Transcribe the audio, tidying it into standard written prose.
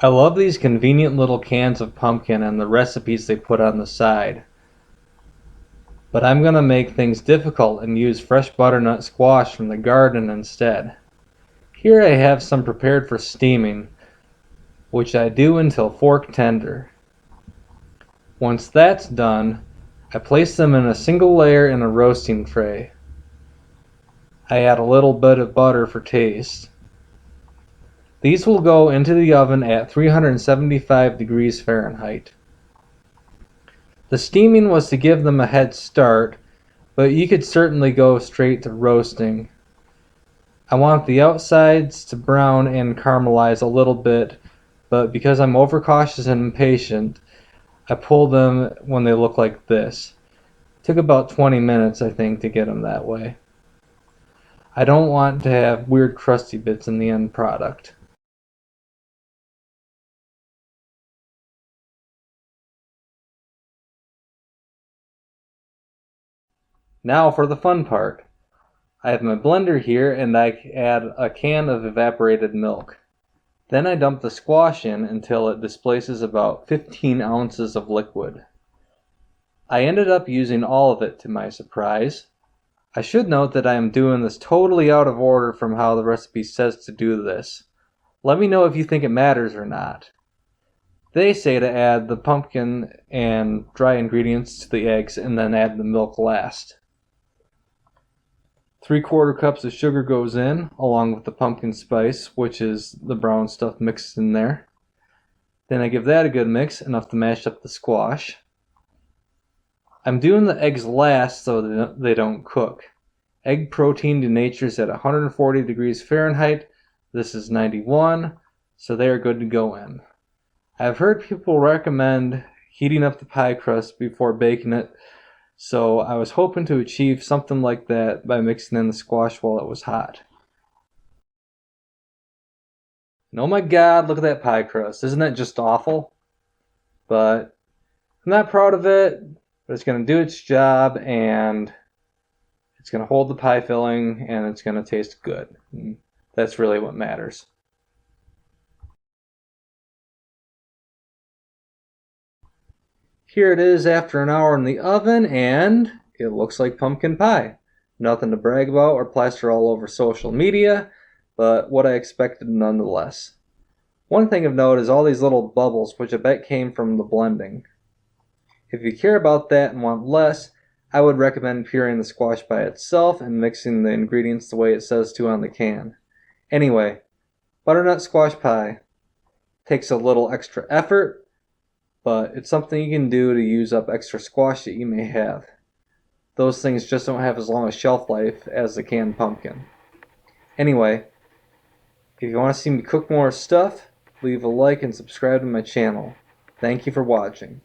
I love these convenient little cans of pumpkin and the recipes they put on the side. But I'm going to make things difficult and use fresh butternut squash from the garden instead. Here I have some prepared for steaming, which I do until fork tender. Once that's done, I place them in a single layer in a roasting tray. I add a little bit of butter for taste. These will go into the oven at 375 degrees Fahrenheit. The steaming was to give them a head start, but you could certainly go straight to roasting. I want the outsides to brown and caramelize a little bit, but because I'm overcautious and impatient, I pull them when they look like this. It took about 20 minutes, I think, to get them that way. I don't want to have weird crusty bits in the end product. Now for the fun part. I have my blender here and I add a can of evaporated milk. Then I dump the squash in until it displaces about 15 ounces of liquid. I ended up using all of it to my surprise. I should note that I am doing this totally out of order from how the recipe says to do this. Let me know if you think it matters or not. They say to add the pumpkin and dry ingredients to the eggs and then add the milk last. 3/4 cups of sugar goes in, along with the pumpkin spice, which is the brown stuff mixed in there. Then I give that a good mix, enough to mash up the squash. I'm doing the eggs last so they don't cook. Egg protein denatures at 140 degrees Fahrenheit. This is 91, so they are good to go in. I've heard people recommend heating up the pie crust before baking it, so I was hoping to achieve something like that by mixing in the squash while it was hot. And oh my god, look at that pie crust. Isn't that just awful? But I'm not proud of it, but it's going to do its job, and it's going to hold the pie filling, and it's going to taste good. And that's really what matters. Here it is after an hour in the oven, and it looks like pumpkin pie. Nothing to brag about or plaster all over social media, but what I expected nonetheless. One thing of note is all these little bubbles, which I bet came from the blending. If you care about that and want less, I would recommend pureeing the squash by itself and mixing the ingredients the way it says to on the can. Anyway, butternut squash pie takes a little extra effort, but it's something you can do to use up extra squash that you may have. Those things just don't have as long a shelf life as the canned pumpkin. Anyway, if you want to see me cook more stuff, leave a like and subscribe to my channel. Thank you for watching.